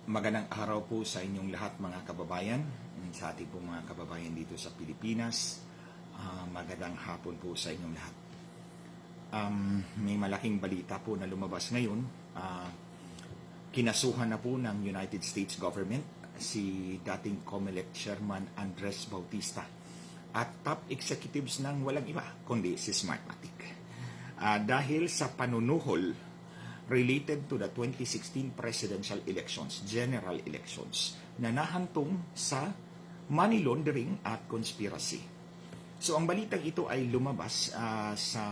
Magandang araw po sa inyong lahat mga kababayan, sa ating po mga kababayan dito sa Pilipinas. Magandang hapon po sa inyong lahat. May malaking balita po na lumabas ngayon. Kinasuhan na po ng United States government si dating COMELEC Chairman Andres Bautista at top executives ng walang iba kundi si Smartmatic. Dahil sa panunuhol related to the 2016 presidential elections, general elections, na nahantong sa money laundering at conspiracy. So ang balitang ito ay lumabas sa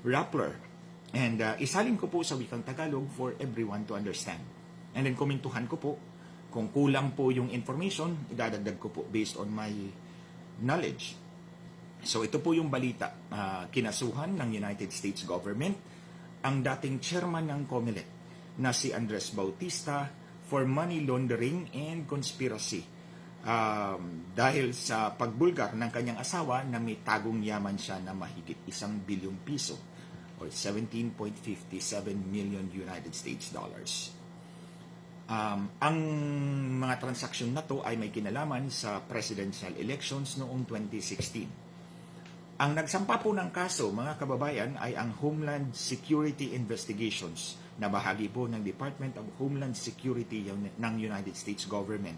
Rappler, and isalin ko po sa wikang Tagalog for everyone to understand. And then komentuhan ko po, kung kulang po yung information, idadagdag ko po based on my knowledge. So ito po yung balita, kinasuhan ng United States government ang dating chairman ng COMELEC na si Andres Bautista for money laundering and conspiracy dahil sa pagbulgar ng kanyang asawa na may tagong yaman siya na mahigit 1 bilyong piso or 17.57 million United States dollars. Ang mga transaksyon na to ay may kinalaman sa presidential elections noong 2016. Ang nagsampa po ng kaso, mga kababayan, ay ang Homeland Security Investigations na bahagi po ng Department of Homeland Security ng United States Government.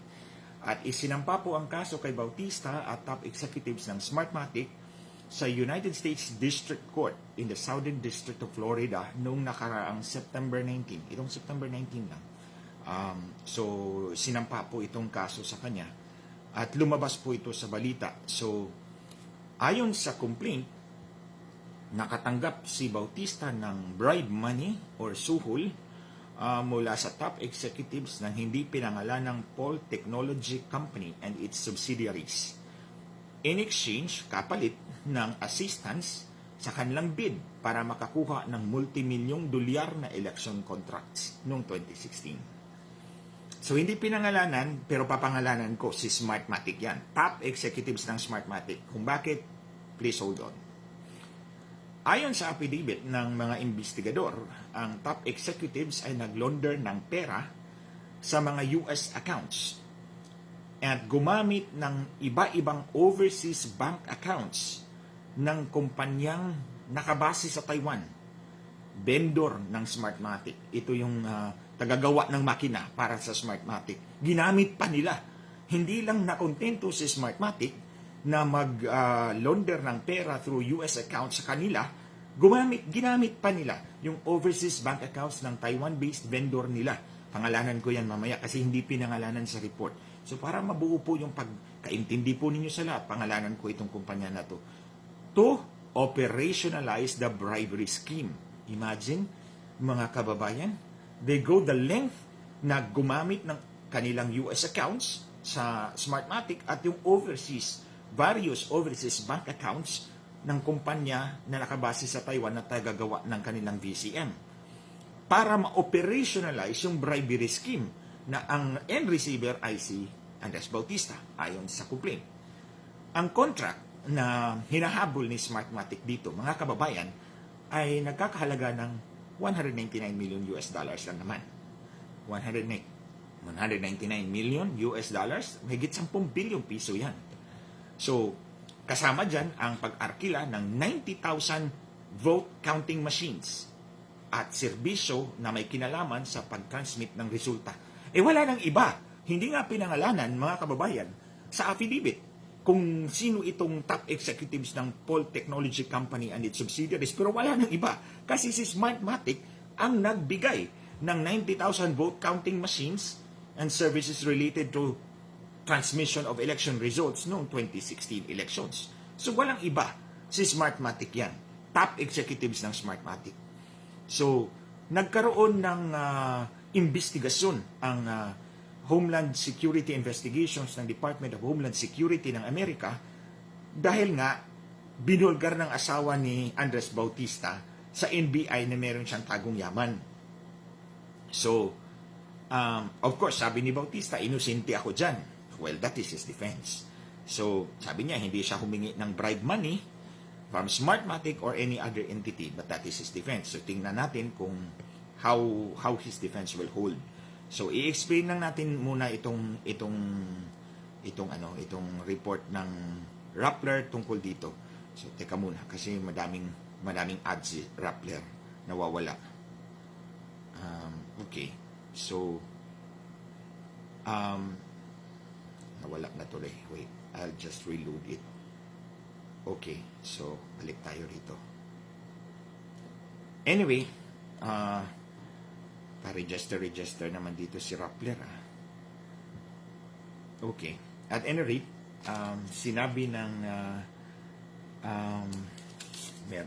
At isinampa po ang kaso kay Bautista at top executives ng Smartmatic sa United States District Court in the Southern District of Florida noong nakaraang September 19. Itong September 19 lang. So, sinampa po itong kaso sa kanya at lumabas po ito sa balita. So, ayon sa complaint, nakatanggap si Bautista ng bribe money or suhol mula sa top executives ng hindi pinangalan ng Paul Technology Company and its subsidiaries. In exchange, kapalit ng assistance sa kanilang bid para makakuha ng multimilyong dolyar na election contracts noong 2016. So, hindi pinangalanan, pero papangalanan ko si Smartmatic yan. Top executives ng Smartmatic. Kung bakit, please hold on. Ayon sa affidavit ng mga investigador, ang top executives ay naglaunder ng pera sa mga US accounts at gumamit ng iba-ibang overseas bank accounts ng kumpanyang nakabase sa Taiwan. Vendor ng Smartmatic. Ito yung tagagawa ng makina para sa Smartmatic. Ginamit pa nila. Hindi lang nakontento si Smartmatic na mag-launder ng pera through US accounts sa kanila, ginamit pa nila yung overseas bank accounts ng Taiwan-based vendor nila. Pangalanan ko yan mamaya kasi hindi pinangalanan sa report. So para mabuo po yung pagkaintindi po ninyo sa lahat, pangalanan ko itong kumpanya na to. To operationalize the bribery scheme. Imagine, mga kababayan, they go the length na gumamit ng kanilang US accounts sa Smartmatic at yung various overseas bank accounts ng kumpanya na nakabase sa Taiwan na tagagawa ng kanilang VCM para ma-operationalize yung bribery scheme na ang end receiver ay si Andres Bautista ayon sa complaint. Ang contract na hinahabol ni Smartmatic dito, mga kababayan, ay nagkakahalaga ng 199 million US dollars lang naman. 199 million US dollars, mahigit 10 bilyong piso yan. So, kasama dyan ang pag-arkila ng 90,000 vote counting machines at serbisyo na may kinalaman sa pag-transmit ng resulta. Wala nang iba. Hindi nga pinangalanan, mga kababayan, sa affidavit kung sino itong top executives ng Paul Technology Company and its subsidiaries. Pero wala nang iba. Kasi si Smartmatic ang nagbigay ng 90,000 vote counting machines and services related to transmission of election results noong 2016 elections. So walang iba. Si Smartmatic yan. Top executives ng Smartmatic. So, nagkaroon ng investigasyon ang Homeland Security Investigations ng Department of Homeland Security ng Amerika dahil nga binulgar ng asawa ni Andres Bautista sa NBI na meron siyang tagong yaman. So, of course, sabi ni Bautista, inosente ako dyan. Well, that is his defense. So, sabi niya, hindi siya humingi ng bribe money from Smartmatic or any other entity, but that is his defense. So, tingnan natin kung how his defense will hold. So, i-explain lang natin muna itong report ng Rappler tungkol dito. So, teka muna kasi madaming ads si Rappler nawawala. Okay. So, nawala na tuloy. Wait, I'll just reload it. Okay. So, balik tayo rito. Anyway, pa-register naman dito si Rappler. Okay. At any rate, sinabi ng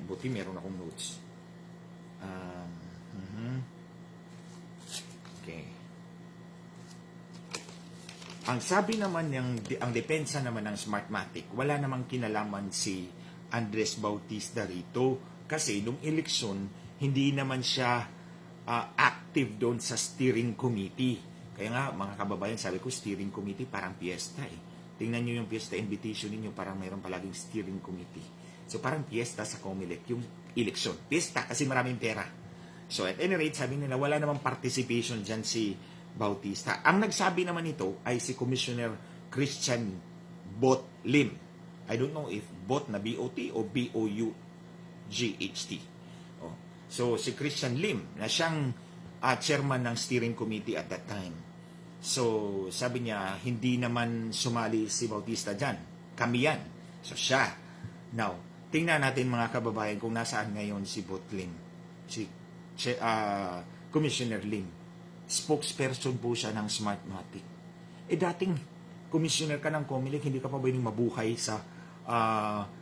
buti meron akong notes. Okay. Ang sabi naman ang depensa naman ng Smartmatic, wala namang kinalaman si Andres Bautista rito kasi nung eleksyon, hindi naman siya active doon sa steering committee. Kaya nga, mga kababayan, sabi ko, steering committee parang piyesta eh. Tingnan nyo yung piyesta invitation ninyo, parang mayroon palaging steering committee. So parang piyesta sa COMELEC yung eleksyon. Piyesta kasi maraming pera. So at any rate, sabi nila, wala namang participation dyan si Bautista. Ang nagsabi naman ito ay si Commissioner Christian Bot Lim. I don't know if Bot na B-O-T o B-O-U-G-H-T. Oh. So si Christian Lim na siyang chairman ng steering committee at that time. So sabi niya, hindi naman sumali si Bautista dyan. Kami yan. So siya. Now, tingnan natin mga kababayan kung nasaan ngayon si Bot Lim. Si Commissioner Lim. Spokesperson po siya ng Smartmatic. Dating commissioner ka ng COMELEC, hindi ka pa pwedeng mabuhay sa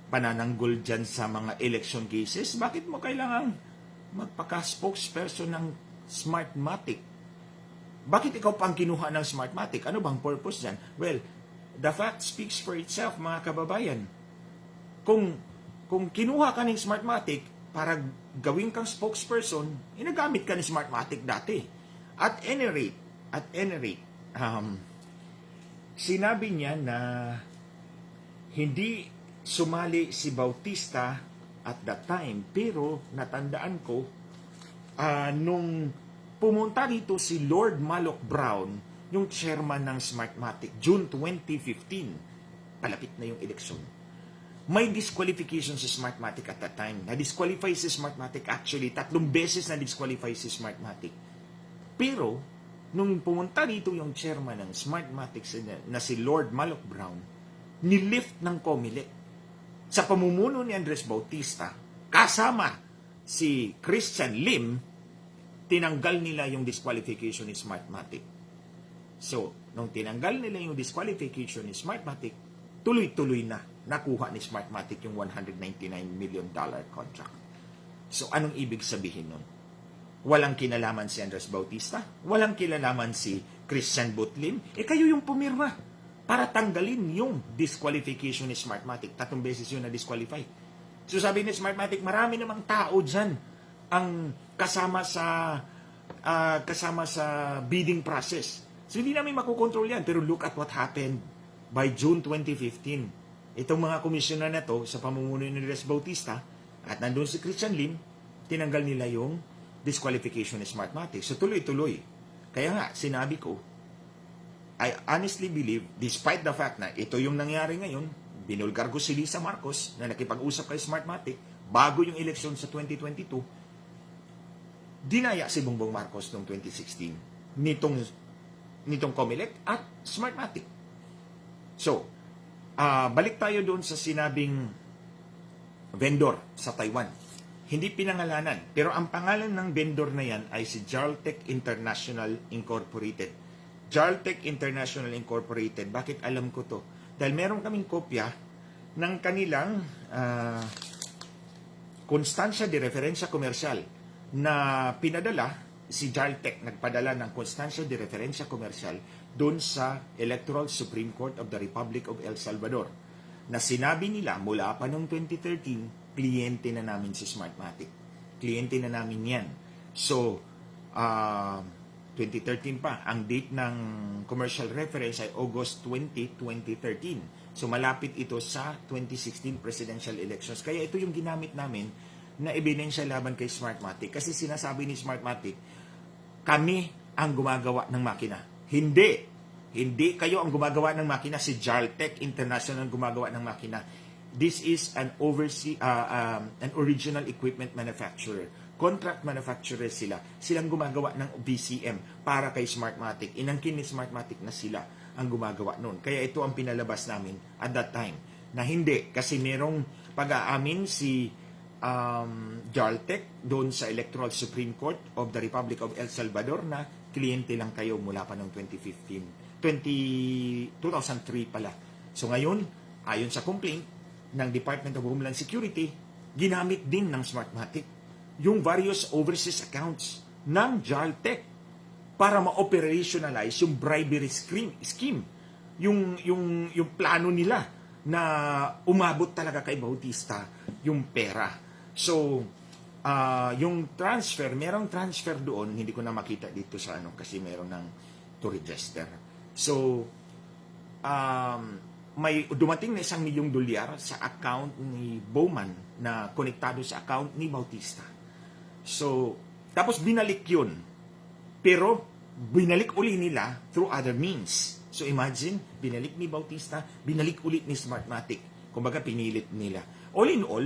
panananggol dyan sa mga election cases. Bakit mo kailangan magpaka-spokesperson ng Smartmatic? Bakit ikaw pang kinuha ng Smartmatic? Ano bang purpose dyan? Well, the fact speaks for itself, mga kababayan. Kung kinuha ka ng Smartmatic para gawin kang spokesperson, inagamit ka ng Smartmatic dati. At any rate, sinabi niya na hindi sumali si Bautista at that time, pero natandaan ko, nung pumunta dito si Lord Malloch Brown, yung chairman ng Smartmatic, June 2015, palapit na yung eleksyon. May disqualification si Smartmatic at that time. Na-disqualify si Smartmatic actually, 3 beses na-disqualify si Smartmatic. Pero, nung pumunta dito yung chairman ng Smartmatic na si Lord Malloch Brown, nilift ng COMELEC sa pamumuno ni Andres Bautista, kasama si Christian Lim, tinanggal nila yung disqualification ni Smartmatic. So, nung tinanggal nila yung disqualification ni Smartmatic, tuloy-tuloy na nakuha ni Smartmatic yung $199 million contract. So, anong ibig sabihin nun? Walang kinalaman si Andres Bautista, walang kinalaman si Christian Bot Lim, kayo yung pumirma para tanggalin yung disqualification ni Smartmatic. 3 beses yun na-disqualify. So sabi ni Smartmatic, marami namang tao dyan ang kasama sa bidding process. So hindi namin makukontrol yan. Pero look at what happened by June 2015. Itong mga komisyoner na to sa pamumuno ni Andres Bautista at nandun si Christian Lim, tinanggal nila yung disqualification ni Smartmatic. So tuloy-tuloy. Kaya nga, sinabi ko, I honestly believe, despite the fact na ito yung nangyari ngayon, binulgar ko si Lisa Marcos na nakipag-usap kay Smartmatic bago yung eleksyon sa 2022, dinaya si Bongbong Marcos noong 2016 nitong COMELEC at Smartmatic. So, balik tayo doon sa sinabing vendor sa Taiwan. Hindi pinangalanan. Pero ang pangalan ng vendor na yan ay si Jaltec International Incorporated. Jaltec International Incorporated. Bakit alam ko to? Dahil meron kaming kopya ng kanilang Constancia de Referencia Comercial na pinadala si Jaltec, nagpadala ng Constancia de Referencia Comercial doon sa Electoral Supreme Court of the Republic of El Salvador na sinabi nila mula pa noong 2013, kliyente na namin si Smartmatic. Kliyente na namin yan. So, 2013 pa. Ang date ng commercial reference ay August 20, 2013. So, malapit ito sa 2016 presidential elections. Kaya ito yung ginamit namin na ebidensya laban kay Smartmatic. Kasi sinasabi ni Smartmatic, kami ang gumagawa ng makina. Hindi. Hindi kayo ang gumagawa ng makina. Si Jaltec International ang gumagawa ng makina. This is an original equipment manufacturer. Contract manufacturer sila. Silang gumagawa ng BCM para kay Smartmatic. Inangkin ni Smartmatic na sila ang gumagawa noon. Kaya ito ang pinalabas namin at that time. Na hindi. Kasi merong pag-aamin si Jaltec doon sa Electoral Supreme Court of the Republic of El Salvador na kliyente lang kayo mula pa noong 2003 pala. So ngayon, ayon sa complaint ng Department of Homeland Security, ginamit din ng Smartmatic yung various overseas accounts ng Jaltec para ma-operationalize yung bribery scheme. Yung plano nila na umabot talaga kay Bautista yung pera. So, yung transfer, merong transfer doon, hindi ko na makita dito sa kasi meron ng to register. So, may dumating na $1 milyong sa account ni Bowman na konektado sa account ni Bautista. So, tapos binalik yun. Pero, binalik uli nila through other means. So, imagine, binalik ni Bautista, binalik ulit ni Smartmatic. Kumbaga, pinilit nila. All in all,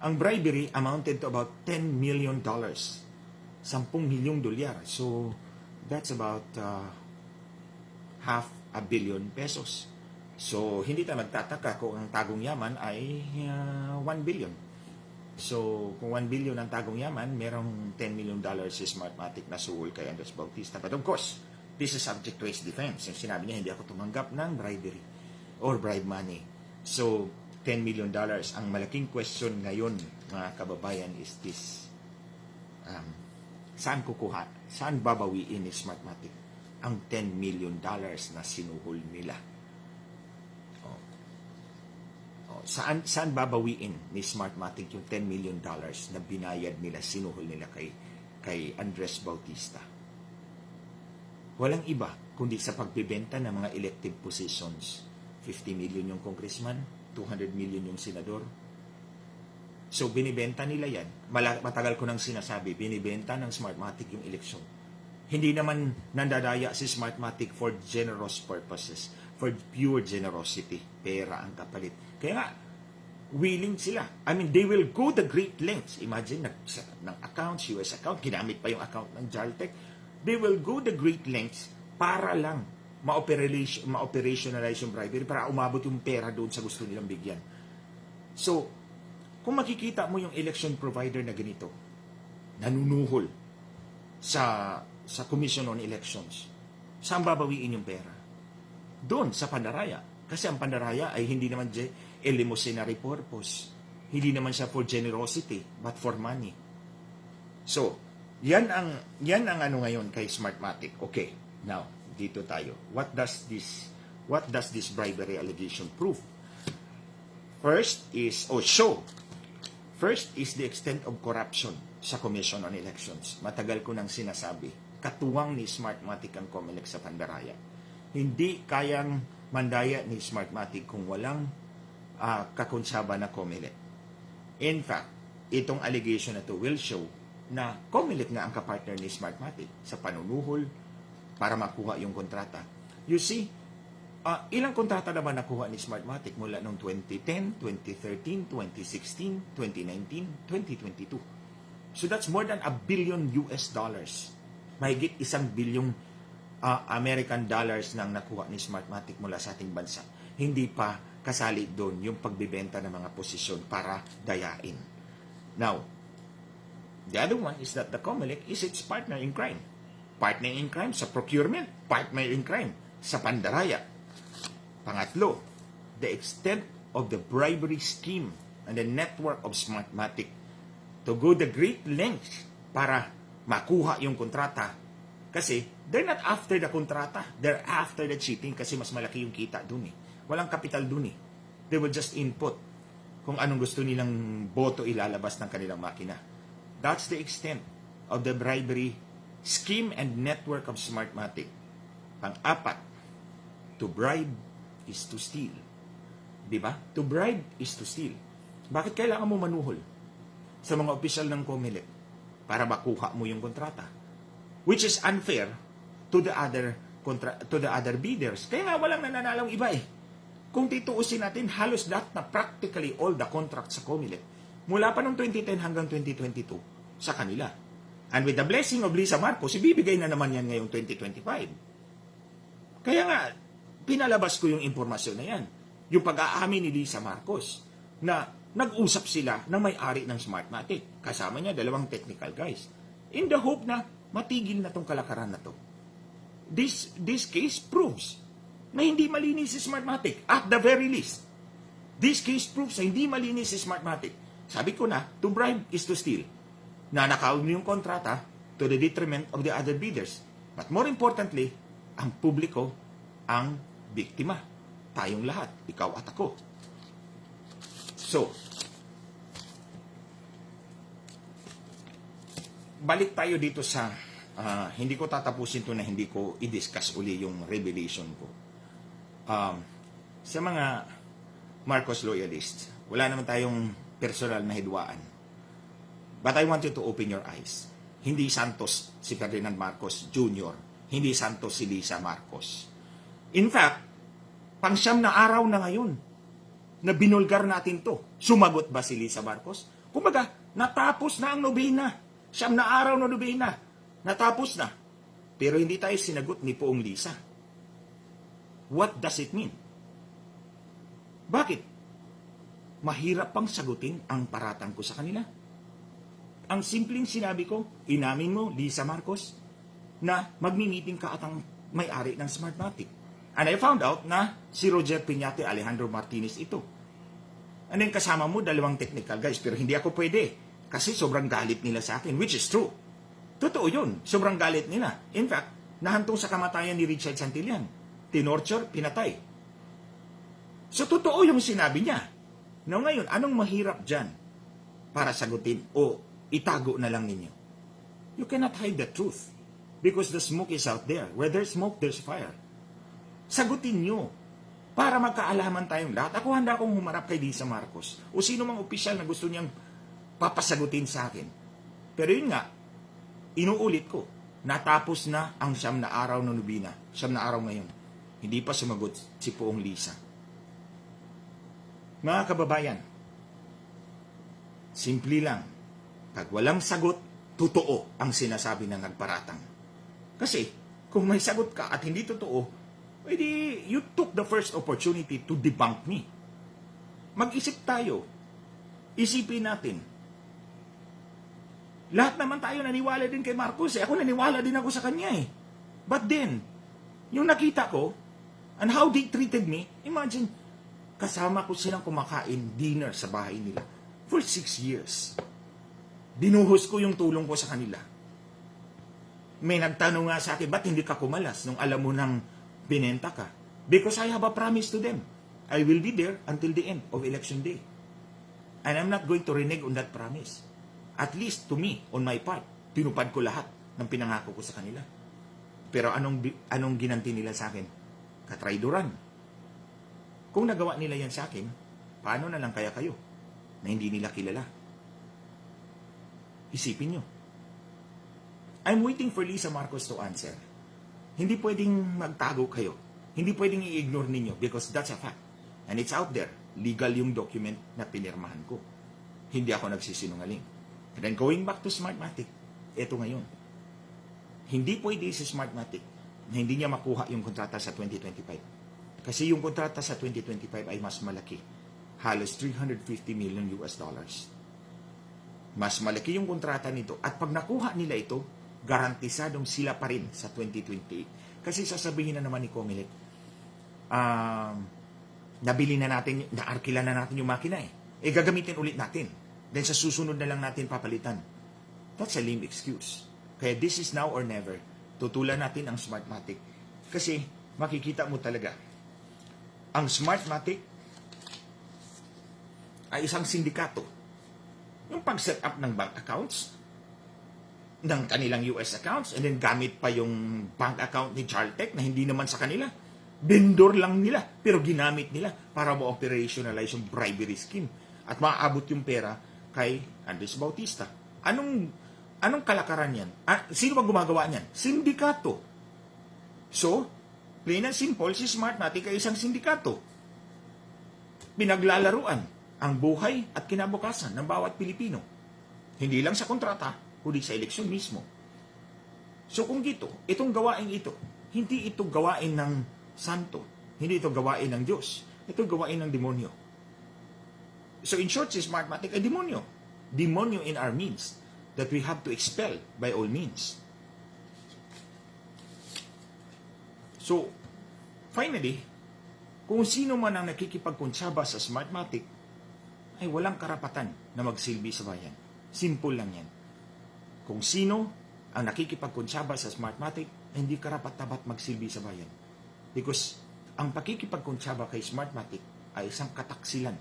ang bribery amounted to about $10 million. $10 milyong. So, that's about half a billion pesos. So, hindi tayo magtataka kung ang tagong yaman ay 1 billion. So, kung 1 billion ang tagong yaman, merong $10 million si Smartmatic na suhol kay Andres Bautista. But of course, this is subject to his defense. Yung sinabi niya, hindi ako tumanggap ng bribery or bribe money. So, $10 million. Ang malaking question ngayon, mga kababayan, is this. Saan kukuha? Saan babawiin ni Smartmatic ang $10 million na sinuhol nila? Saan babawiin ni Smartmatic yung $10 million na binayad nila, sinuhol nila kay Andres Bautista? Walang iba kundi sa pagbibenta ng mga elective positions. 50 million yung congressman, 200 million yung senador. So, binibenta nila yan. Matagal ko nang sinasabi, binibenta ng Smartmatic yung eleksyon. Hindi naman nandadaya si Smartmatic for generous purposes, for pure generosity. Pera ang kapalit. Kaya nga, willing sila. I mean, they will go the great lengths. Imagine, ng accounts, US account, ginamit pa yung account ng Jaltec. They will go the great lengths para lang ma-operationalize yung bribery para umabot yung pera doon sa gusto nilang bigyan. So, kung makikita mo yung election provider na ganito, nanunuhol sa Commission on Elections, saan babawiin yung pera? Doon, sa pandaraya. Kasi ang pandaraya ay hindi naman eleemosynary purpose. Hindi naman siya for generosity, but for money. So, yan ang ngayon kay Smartmatic. Okay, now, dito tayo. What does this bribery allegation prove? First is the extent of corruption sa Commission on Elections. Matagal ko nang sinasabi, katuwang ni Smartmatic ang COMELEC sa pandaraya. Hindi kayang mandaya ni Smartmatic kung walang kakonsaba na COMELEC. In fact, itong allegation na to will show na COMELEC nga ang kapartner ni Smartmatic sa panunuhol para makuha yung kontrata. You see, ilang kontrata naman nakuha ni Smartmatic mula noong 2010, 2013, 2016, 2019, 2022. So that's more than $1 billion. Mahigit $1 billion American dollars nang nakuha ni Smartmatic mula sa ating bansa. Hindi pa kasali doon yung pagbibenta ng mga posisyon para dayain. Now, the other one is that the COMELEC is its partner in crime. Partner in crime sa procurement, partner in crime sa pandaraya. Pangatlo, the extent of the bribery scheme and the network of Smartmatic to go the great lengths para makuha yung kontrata. Kasi they're not after the kontrata, they're after the cheating kasi mas malaki yung kita dun eh. Walang kapital dun eh. They will just input kung anong gusto nilang boto ilalabas ng kanilang makina. That's the extent of the bribery scheme and network of Smartmatic. Pang-apat, to bribe is to steal. Diba? To bribe is to steal. Bakit kailangan mo manuhol sa mga opisyal ng COMELEC para makuha mo yung kontrata? which is unfair to the other bidders. Kaya nga walang nananalong iba eh. Kung tituusin natin, halos lahat na practically all the contracts sa Comelec, mula pa noong 2010 hanggang 2022, sa kanila. And with the blessing of Lisa Marcos, ibibigay na naman yan ngayong 2025. Kaya nga, pinalabas ko yung impormasyon na yan. Yung pag-aamin ni Lisa Marcos na nag-usap sila ng may-ari ng Smartmatic. Kasama niya 2 technical guys. In the hope na matigil na tong kalakaran na to. This case proves na hindi malinis si Smartmatic. At the very least, this case proves na hindi malinis si Smartmatic. Sabi ko na, to bribe is to steal. Nanakaw niyo yung kontrata to the detriment of the other bidders. But more importantly, ang publiko ang biktima. Tayong lahat, ikaw at ako. So, balik tayo dito sa, hindi ko tatapusin to na hindi ko i-discuss uli yung revelation ko. Sa mga Marcos loyalists, wala naman tayong personal na hidwaan. But I want you to open your eyes. Hindi Santos si Ferdinand Marcos Jr., hindi Santos si Lisa Marcos. In fact, pang-siyam na araw na ngayon na binulgar natin to. Sumagot ba si Lisa Marcos? Kumbaga, natapos na ang nobena. 9 na araw na nobena. Natapos na. Pero hindi tayo sinagot ni Poong Lisa. What does it mean? Bakit? Mahirap pang sagutin ang paratang ko sa kanila. Ang simpleng sinabi ko, inamin mo, Lisa Marcos, na magmi-meeting ka at ang may-ari ng Smartmatic. And I found out na si Roger Piñate, Alejandro Martinez ito. And then kasama mo 2 technical guys, pero hindi ako pwede. Kasi sobrang galit nila sa akin, which is true. Totoo yun, sobrang galit nila. In fact, nahantong sa kamatayan ni Richard Santillan. Tinorture, pinatay. So totoo yung sinabi niya. Now ngayon, anong mahirap dyan para sagutin o itago na lang ninyo? You cannot hide the truth because the smoke is out there. Where there's smoke, there's fire. Sagutin nyo para magkaalaman tayong lahat. Ako handa akong humarap kay Lisa Marcos o sino mang opisyal na gusto niyang papasagutin sa akin. Pero yun nga, inuulit ko, natapos na ang 9 na araw ng nobena. 9 na araw ngayon. Hindi pa sumagot si Poong Lisa. Mga kababayan, simple lang, pag walang sagot, totoo ang sinasabi ng nagparatang. Kasi, kung may sagot ka at hindi totoo, edi you took the first opportunity to debunk me. Mag-isip tayo. Isipin natin. Lahat naman tayo naniwala din kay Marcos. Ako naniwala din ako sa kanya eh. But then, yung nakita ko, and how they treated me, imagine, kasama ko silang kumakain dinner sa bahay nila for 6 years. Dinuhos ko yung tulong ko sa kanila. May nagtanong nga sa akin, ba't hindi ka kumalas nung alam mo nang binenta ka? Because I have a promise to them. I will be there until the end of election day. And I'm not going to renege on that promise. At least to me, on my part, tinupad ko lahat ng pinangako ko sa kanila. Pero anong ginanti nila sa akin? Katraidoran. Kung nagawa nila yan sa akin, paano na lang kaya kayo na hindi nila kilala? Isipin nyo. I'm waiting for Lisa Marcos to answer. Hindi pwedeng magtago kayo. Hindi pwedeng i-ignore ninyo because that's a fact. And it's out there. Legal yung document na pinirmahan ko. Hindi ako nagsisinungaling. And then going back to Smartmatic, eto ngayon. Hindi pwede si Smartmatic na hindi niya makuha yung kontrata sa 2025. Kasi yung kontrata sa 2025 ay mas malaki. Halos $350 million. Mas malaki yung kontrata nito. At pag nakuha nila ito, garantisadong sila pa rin sa 2028. Kasi sasabihin na naman ni Comelec, nabili na natin, naarkila na natin yung makina eh. Gagamitin ulit natin. Then sa susunod na lang natin papalitan. That's a lame excuse. Kaya this is now or never. Tutulan natin ang Smartmatic. Kasi makikita mo talaga, ang Smartmatic ay isang sindikato. Yung pag-set up ng bank accounts, ng kanilang US accounts, and then gamit pa yung bank account ni Chartec na hindi naman sa kanila. Vendor lang nila, pero ginamit nila para ma-operationalize yung bribery scheme at maaabot yung pera kay Andres Bautista. Anong kalakaran yan? Sino ba gumagawa niyan? Sindikato. So, plain and simple, si Smartmatic ay isang sindikato. Pinaglalaruan ang buhay at kinabukasan ng bawat Pilipino. Hindi lang sa kontrata, kundi sa eleksyon mismo. So kung itong gawain ito, hindi ito gawain ng santo, hindi ito gawain ng Diyos, ito gawain ng demonyo. So in short, si Smartmatic ay demonyo. Demonyo in our means that we have to expel by all means. So, finally, kung sino man ang nakikipagkonsyaba sa Smartmatic, ay walang karapatan na magsilbi sa bayan. Simple lang yan. Kung sino ang nakikipagkonsyaba sa Smartmatic, hindi karapat-dapat magsilbi sa bayan. Because ang pakikipagkonsyaba kay Smartmatic ay isang kataksilan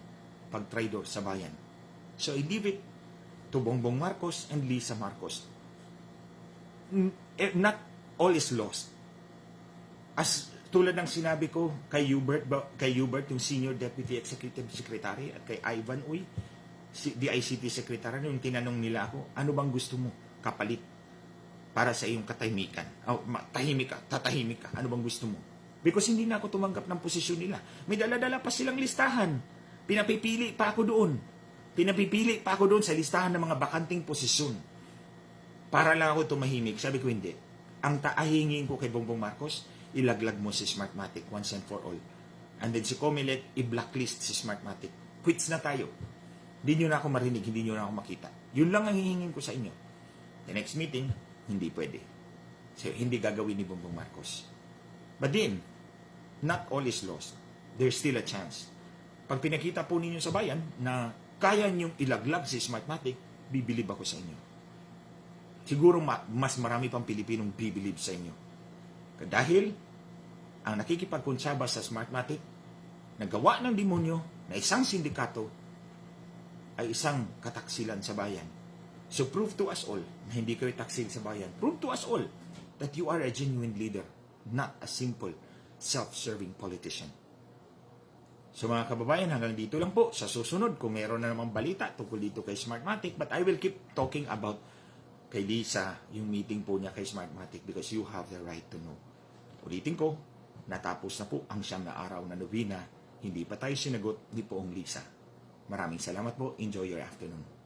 pag-traidor sa bayan. So I leave it to Bongbong Marcos and Lisa Marcos. Not all is lost. As tulad ng sinabi ko kay Hubert, yung Senior Deputy Executive Secretary, at kay Ivan Uy, DICT Secretary, yung tinanong nila ako, ano bang gusto mo kapalit para sa iyong katahimikan? Tatahimik ka, ano bang gusto mo? Because hindi na ako tumanggap ng posisyon nila. May dala-dala pa silang listahan. Pinapipili pa ako doon sa listahan ng mga bakanting posisyon. Para lang ako tumahimik. Sabi ko hindi. Ang taahingin ko kay Bongbong Marcos, ilaglag mo si Smartmatic once and for all. And then si Comelec, i-blacklist si Smartmatic. Quits na tayo. Hindi nyo na ako marinig, hindi nyo na ako makita. Yun lang ang hihingin ko sa inyo. The next meeting, hindi pwede. So, hindi gagawin ni Bongbong Marcos. But then, not all is lost. There's still a chance. Pag pinakita po ninyo sa bayan na kaya nyong ilaglag si Smartmatic, bibilib ako sa inyo. Siguro mas marami pang Pilipinong bibilib sa inyo. Dahil ang nakikipagkonsyaba sa Smartmatic, nagawa ng demonyo na isang sindikato ay isang kataksilan sa bayan. So prove to us all na hindi kayo taksil sa bayan. Prove to us all that you are a genuine leader, not a simple, self-serving politician. So mga kababayan, hanggang dito lang po. Sa susunod, kung meron na namang balita tungkol dito kay Smartmatic, but I will keep talking about kay Lisa, yung meeting po niya kay Smartmatic, because you have the right to know. Ulitin ko, natapos na po ang 9 na araw na nobina. Hindi pa tayo sinagot ni Poong Lisa. Maraming salamat po. Enjoy your afternoon.